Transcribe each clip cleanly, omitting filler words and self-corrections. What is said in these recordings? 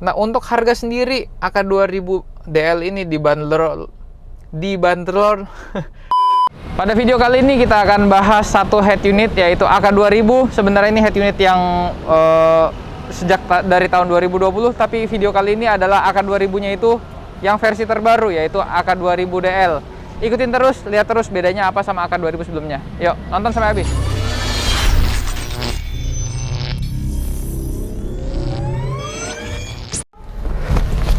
Nah, untuk harga sendiri AK2000 DL ini dibanderol pada video kali ini kita akan bahas satu head unit, yaitu AK2000. Sebenarnya ini head unit yang sejak dari tahun 2020, tapi video kali ini adalah AK2000-nya itu yang versi terbaru, yaitu AK2000 DL. Ikutin terus, lihat terus bedanya apa sama AK2000 sebelumnya. Yuk, nonton sampai habis.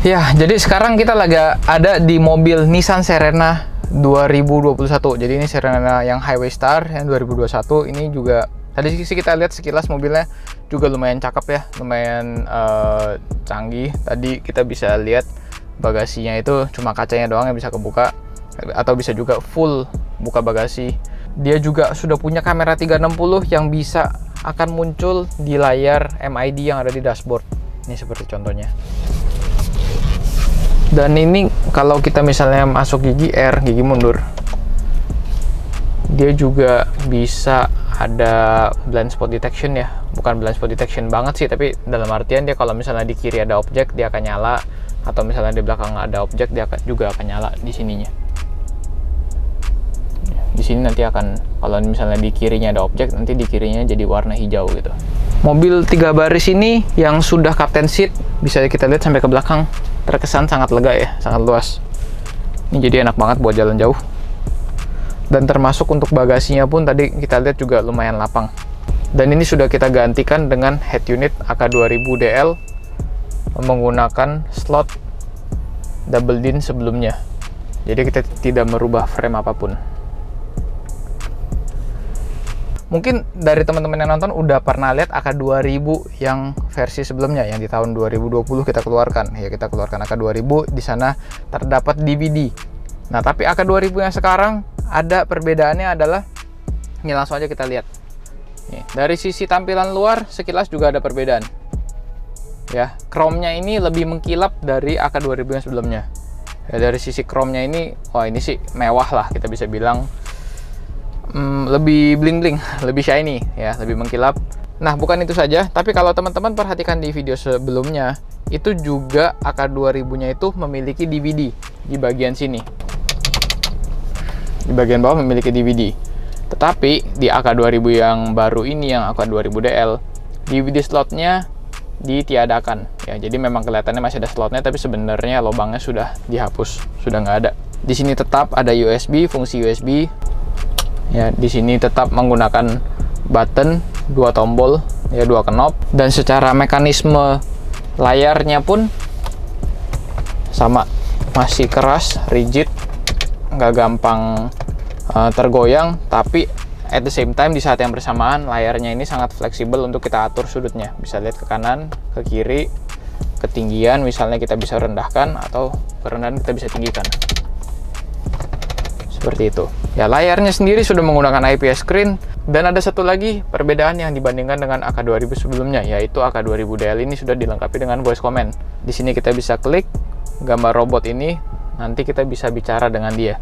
Ya, jadi sekarang kita lagi ada di mobil Nissan Serena 2021. Jadi ini Serena yang Highway Star yang 2021. Ini juga tadi sih kita lihat sekilas mobilnya juga lumayan cakep ya, lumayan canggih. Tadi kita bisa lihat bagasinya itu cuma kacanya doang yang bisa kebuka, atau bisa juga full buka bagasi. Dia juga sudah punya kamera 360 yang bisa akan muncul di layar MID yang ada di dashboard. Ini seperti contohnya. Dan ini kalau kita misalnya masuk gigi R, gigi mundur, dia juga bisa ada blind spot detection ya. Bukan blind spot detection banget sih, tapi dalam artian dia kalau misalnya di kiri ada objek dia akan nyala, atau misalnya di belakang ada objek dia juga akan nyala di sininya. Di sini nanti akan, kalau misalnya di kirinya ada objek, nanti di kirinya jadi warna hijau gitu. Mobil 3 baris ini yang sudah captain seat, bisa kita lihat sampai ke belakang, terkesan sangat lega ya, sangat luas. Ini jadi enak banget buat jalan jauh. Dan termasuk untuk bagasinya pun tadi kita lihat juga lumayan lapang. Dan ini sudah kita gantikan dengan head unit AK2000 DL menggunakan slot double din sebelumnya. Jadi kita tidak merubah frame apapun. Mungkin dari teman-teman yang nonton udah pernah lihat AK2000 yang versi sebelumnya, yang di tahun 2020 kita keluarkan. Ya, kita keluarkan AK2000, di sana terdapat DVD. Nah, tapi AK2000 yang sekarang ada perbedaannya adalah, ini langsung aja kita lihat. Nih, dari sisi tampilan luar sekilas juga ada perbedaan. Ya, chrome-nya ini lebih mengkilap dari AK2000 yang sebelumnya. Ya, dari sisi chrome-nya ini, wah ini sih mewah lah kita bisa bilang. Lebih bling-bling, lebih shiny ya, lebih mengkilap. Nah, bukan itu saja, tapi kalau teman-teman perhatikan di video sebelumnya, itu juga AK2000-nya itu memiliki DVD di bagian sini. Di bagian bawah memiliki DVD. Tetapi di AK2000 yang baru ini, yang AK2000 DL, DVD slotnya ditiadakan ya. Jadi memang kelihatannya masih ada slotnya, tapi sebenarnya lubangnya sudah dihapus, sudah nggak ada. Di sini tetap ada USB, fungsi USB. Ya, di sini tetap menggunakan button, 2 tombol, ya 2 knob, dan secara mekanisme layarnya pun sama, masih keras, rigid, nggak gampang tergoyang, tapi at the same time di saat yang bersamaan layarnya ini sangat fleksibel untuk kita atur sudutnya. Bisa lihat ke kanan, ke kiri, ketinggian misalnya kita bisa rendahkan, atau kerendahan kita bisa tinggikan. Seperti itu. Ya, layarnya sendiri sudah menggunakan IPS screen. Dan ada satu lagi perbedaan yang dibandingkan dengan AK2000 sebelumnya, yaitu AK2000 DL ini sudah dilengkapi dengan voice command. Di sini kita bisa klik gambar robot ini, nanti kita bisa bicara dengan dia.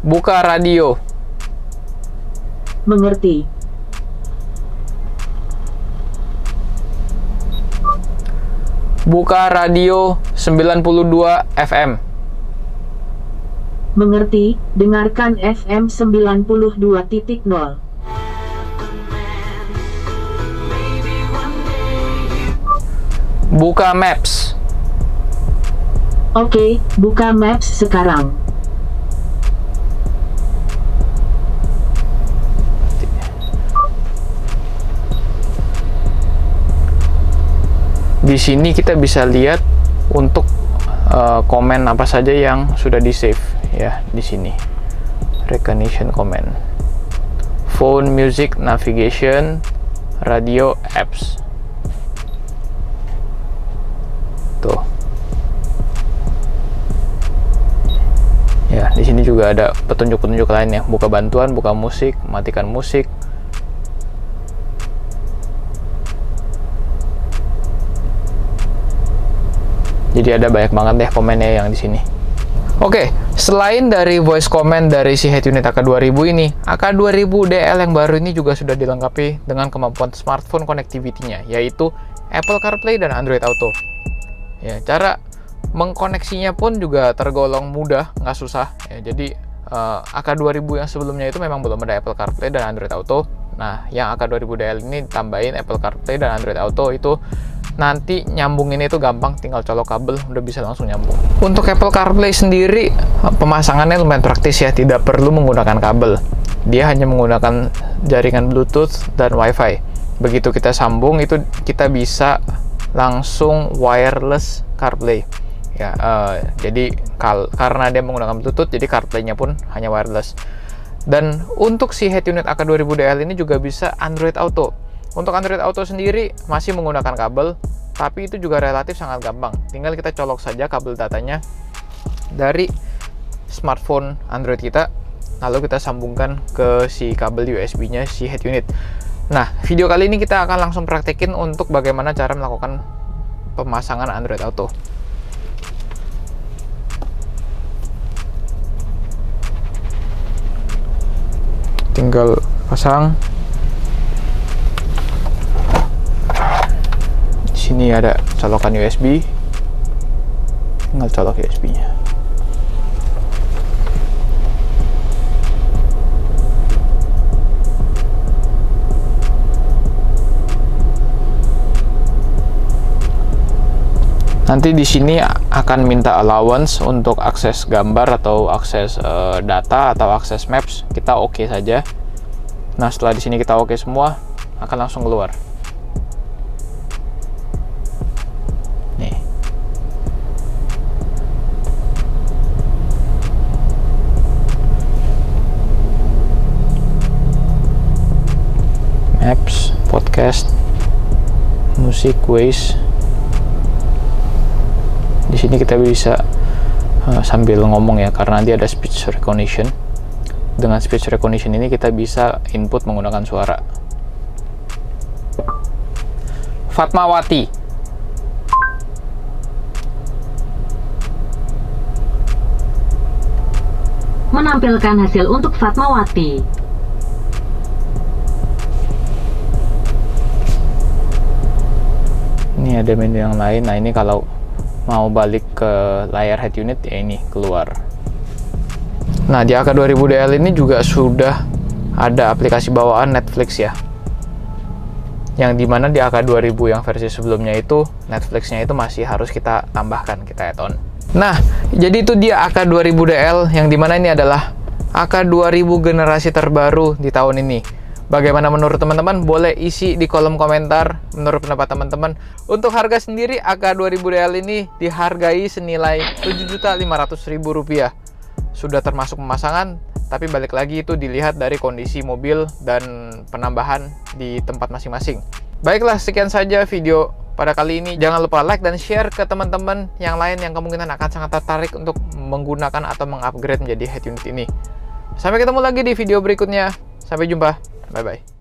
Buka radio. Mengerti. Buka radio 92 FM. Mengerti, dengarkan FM 92.0. Buka Maps. Oke, buka Maps sekarang. Di sini kita bisa lihat untuk komen apa saja yang sudah di save ya. Di sini recognition comment, phone, music, navigation, radio, apps. Tuh ya, di sini juga ada petunjuk-petunjuk lainnya, buka bantuan, buka musik, matikan musik. Jadi ada banyak banget deh komennya yang di sini. Oke, selain dari voice comment dari si head unit AK2000 ini, AK2000 DL yang baru ini juga sudah dilengkapi dengan kemampuan smartphone connectivity-nya, yaitu Apple CarPlay dan Android Auto. Ya, cara mengkoneksinya pun juga tergolong mudah, nggak susah. Ya, jadi AK2000 yang sebelumnya itu memang belum ada Apple CarPlay dan Android Auto. Nah, yang AK2000DL ini ditambahin Apple CarPlay dan Android Auto, itu nanti nyambunginnya itu gampang, tinggal colok kabel udah bisa langsung nyambung. Untuk Apple CarPlay sendiri pemasangannya lumayan praktis ya, tidak perlu menggunakan kabel. Dia hanya menggunakan jaringan Bluetooth dan Wi-Fi. Begitu kita sambung itu kita bisa langsung wireless CarPlay. Ya, jadi karena dia menggunakan Bluetooth, jadi CarPlay-nya pun hanya wireless. Dan untuk si head unit AK2000DL ini juga bisa Android Auto. Untuk Android Auto sendiri masih menggunakan kabel, tapi itu juga relatif sangat gampang. Tinggal kita colok saja kabel datanya dari smartphone Android kita, lalu kita sambungkan ke si kabel USB-nya si head unit. Nah, video kali ini kita akan langsung praktekin untuk bagaimana cara melakukan pemasangan Android Auto. Tinggal pasang. Sini ada colokan USB, tinggal colok USB-nya. Nanti di sini akan minta allowance untuk akses gambar atau akses data atau akses maps. Kita oke saja. Nah, setelah di sini kita oke semua, akan langsung keluar. Nih. Maps, podcast, musik, Waze. Di sini kita bisa sambil ngomong ya, karena nanti ada speech recognition. Dengan speech recognition ini kita bisa input menggunakan suara. Fatmawati. Menampilkan hasil untuk Fatmawati. Ini ada menu yang lain. Nah, ini kalau mau balik ke layar head unit ya ini keluar. Nah, di AK2000DL ini juga sudah ada aplikasi bawaan Netflix ya, yang dimana di AK2000 yang versi sebelumnya itu Netflixnya itu masih harus kita tambahkan, kita add on. Nah, jadi itu dia AK2000DL, yang dimana ini adalah AK2000 generasi terbaru di tahun ini. Bagaimana menurut teman-teman? Boleh isi di kolom komentar menurut pendapat teman-teman. Untuk harga sendiri, AK2000DL ini dihargai senilai Rp7.500.000. Sudah termasuk pemasangan, tapi balik lagi itu dilihat dari kondisi mobil dan penambahan di tempat masing-masing. Baiklah, sekian saja video pada kali ini. Jangan lupa like dan share ke teman-teman yang lain yang kemungkinan akan sangat tertarik untuk menggunakan atau mengupgrade menjadi head unit ini. Sampai ketemu lagi di video berikutnya. Sampai jumpa. Bye-bye.